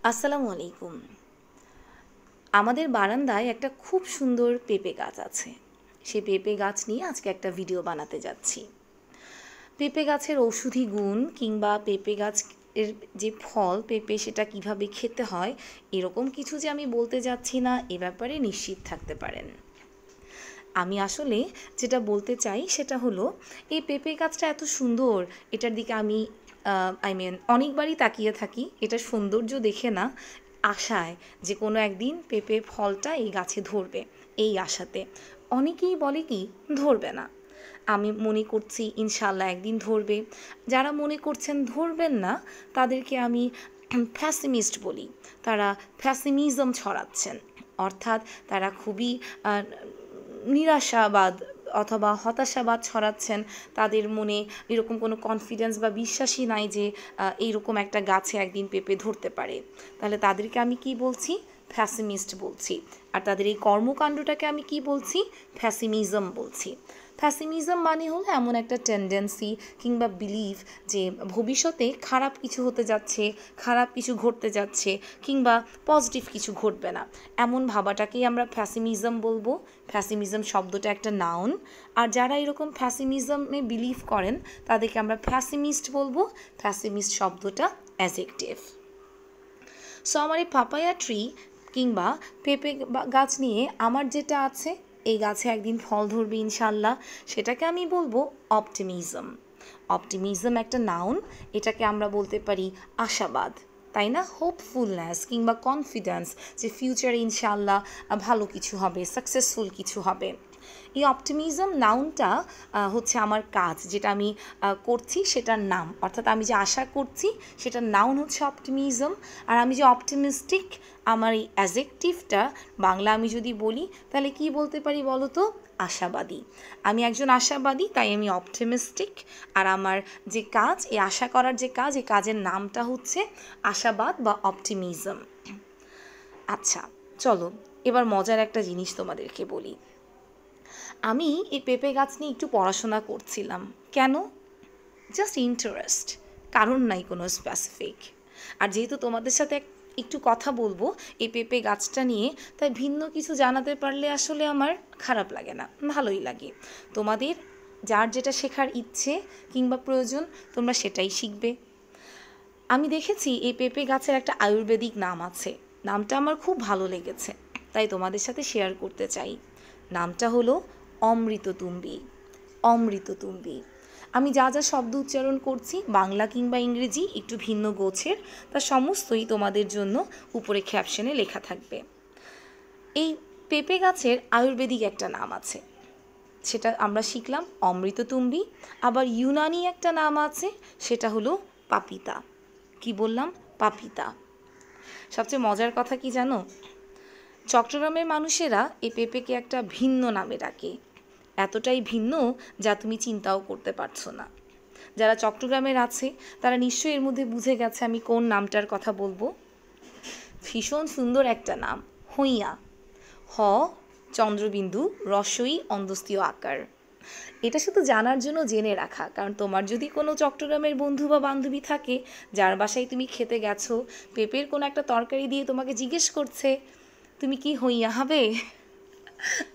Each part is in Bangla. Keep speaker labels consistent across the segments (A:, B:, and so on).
A: আসসালামু আলাইকুম। আমাদের বারান্দায় একটা খুব সুন্দর পেঁপে গাছ আছে। সেই পেঁপে গাছ নিয়ে আজকে একটা ভিডিও বানাতে যাচ্ছি। পেঁপে গাছের ঔষধি গুণ কিংবা পেঁপে গাছের যে ফল পেঁপে সেটা কিভাবে খেতে হয় এরকম কিছু যে আমি বলতে যাচ্ছি না, এ ব্যাপারে নিশ্চিত থাকতে পারেন। আমি আসলে যেটা বলতে চাই সেটা হলো, এই পেঁপে গাছটা এত সুন্দর, এটার দিকে আমি অনেকবারই তাকিয়ে থাকি। এটার সৌন্দর্য দেখে না, আশায় যে কোনো একদিন পেঁপে ফলটা এই গাছে ধরবে, এই আশাতে। অনেকেই বলে কি ধরবে না, আমি মনে করছি ইনশাল্লাহ একদিন ধরবে। যারা মনে করছেন ধরবেন না তাদেরকে আমি ফ্যাসিমিস্ট বলি। তারা ফ্যাসিমিজম ছড়াচ্ছেন, অর্থাৎ তারা খুবই নিরাশাবাদ অথবা হতাশাবাদ ছড়াচ্ছেন। তাদের মনে এরকম কোনো কনফিডেন্স বা বিশ্বাসই নাই যে এইরকম একটা গাছে একদিন পেঁপে ধরতে পারে। তাহলে তাদেরকে আমি কি বলছি? ফ্যাসিমিস্ট বলছি। আর তাদের এই কর্মকাণ্ডটাকে আমি কি বলছি? ফ্যাসিমিজম বলছি। ফ্যাসিমিজম মানে হলো এমন একটা টেন্ডেন্সি কিংবা বিলিভ যে ভবিষ্যতে খারাপ কিছু হতে যাচ্ছে, খারাপ কিছু ঘটতে যাচ্ছে, কিংবা পজিটিভ কিছু ঘটবে না, এমন ভাবাটাকেই আমরা ফ্যাসিমিজম বলবো। ফ্যাসিমিজম শব্দটা একটা নাউন। আর যারা এরকম ফ্যাসিমিজমে বিলিভ করেন তাদেরকে আমরা ফ্যাসিমিস্ট বলবো। ফ্যাসিমিস্ট শব্দটা অ্যাডজেক্টিভ। সো আমার এই পাপায়া ট্রি কিংবা পেঁপে গাছ নিয়ে আমার যেটা আছে, এই গাছে একদিন ফল ধরবে ইনশাল্লাহ, সেটাকে আমি বলবো অপটিমিজম। অপটিমিজম একটা নাউন, এটাকে আমরা বলতে পারি আশাবাদ, তাই না? হোপফুলনেস কিংবা কনফিডেন্স যে ফিউচারে ইনশাল্লাহ ভালো কিছু হবে, সাকসেসফুল কিছু হবে। এই অপটিমিজম নাউনটা হচ্ছে আমার কাজ, যেটা আমি করছি সেটার নাম, অর্থাৎ আমি যে আশা করছি সেটার নাউন হচ্ছে অপটিমিজম। আর আমি যে অপটিমিস্টিক, আমার এই অ্যাডজেক্টিভটা বাংলা আমি যদি বলি তাহলে কি বলতে পারি বলো তো? আশাবাদী। আমি একজন আশাবাদী, তাই আমি অপটিমিস্টিক। আর আমার যে কাজ, এই আশা করার যে কাজ, এই কাজের নামটা হচ্ছে আশাবাদ বা অপটিমিজম। আচ্ছা, চলো এবার মজার একটা জিনিস তোমাদেরকে বলি। আমি এই পেঁপে গাছ নিয়ে একটু পড়াশোনা করছিলাম। কেন? জাস্ট ইন্টারেস্ট, কারণ নাই কোনো স্পেসিফিক। আর যেহেতু তোমাদের সাথে একটু কথা বলবো এই পেঁপে গাছটা নিয়ে, তাই ভিন্ন কিছু জানাতে পারলে আসলে আমার খারাপ লাগে না, ভালোই লাগে। তোমাদের যার যেটা শেখার ইচ্ছে কিংবা প্রয়োজন তোমরা সেটাই শিখবে। আমি দেখেছি এই পেঁপে গাছের একটা আয়ুর্বেদিক নাম আছে, নামটা আমার খুব ভালো লেগেছে, তাই তোমাদের সাথে শেয়ার করতে চাই। নামটা হলো অমৃততুম্বী। অমৃততুম্বী। আমি যা যা শব্দ উচ্চারণ করছি বাংলা কিংবা ইংরেজি একটু ভিন্ন গোছের, তা সমস্তই তোমাদের জন্য উপরে ক্যাপশনে লেখা থাকবে। এই পেঁপে গাছের আয়ুর্বেদিক একটা নাম আছে, সেটা আমরা শিখলাম অমৃততুম্বী। আবার ইউনানি একটা নাম আছে, সেটা হলো পাপিতা। কি বললাম? পাপিতা। সবচেয়ে মজার কথা কি জানো? চট্টগ্রামের মানুষেরা এই পেঁপেকে একটা ভিন্ন নামে ডাকে, এতটাই ভিন্ন যা তুমি চিন্তাও করতে পারছো না। যারা চট্টগ্রামের আছে তারা নিশ্চয়ই এর মধ্যে বুঝে গেছে আমি কোন নামটার কথা বলবো। ভীষণ সুন্দর একটা নাম, হইয়া। হ চন্দ্রবিন্দু রস্বই অন্দস্তীয় আকার। এটা শুধু জানার জন্য জেনে রাখা, কারণ তোমার যদি কোনো চট্টগ্রামের বন্ধু বা বান্ধবী থাকে যার বাসায় তুমি খেতে গেছো, পেঁপের কোনো একটা তরকারি দিয়ে তোমাকে জিজ্ঞেস করছে তুমি কি হইয়া হবে,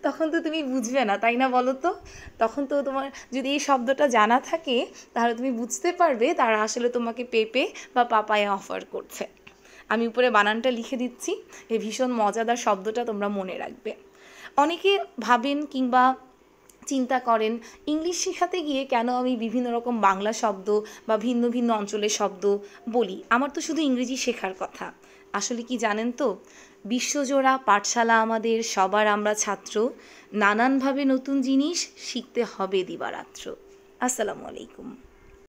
A: তখন তো তুমি বুঝবে না, তাই না বলো তো? তখন তো তোমার যদি এই শব্দটা জানা থাকে তাহলে তুমি বুঝতে পারবে তারা আসলে তোমাকে পেঁপে বা পাপায়া অফার করছে। আমি উপরে বানানটা লিখে দিচ্ছি, এই ভীষণ মজাদার শব্দটা তোমরা মনে রাখবে। অনেকে ভাবেন কিংবা চিন্তা করেন ইংলিশ শেখাতে গিয়ে কেন আমি বিভিন্ন রকম বাংলা শব্দ বা ভিন্ন ভিন্ন অঞ্চলের শব্দ বলি, আমার তো শুধু ইংরেজি শেখার কথা। আসলে কি জানেন তো, বিশ্বজোড়া পাঠশালা আমাদের, সবার আমরা ছাত্র, নানানভাবে নতুন জিনিস শিখতে হবে দিবারাত্র। আসসালামু আলাইকুম।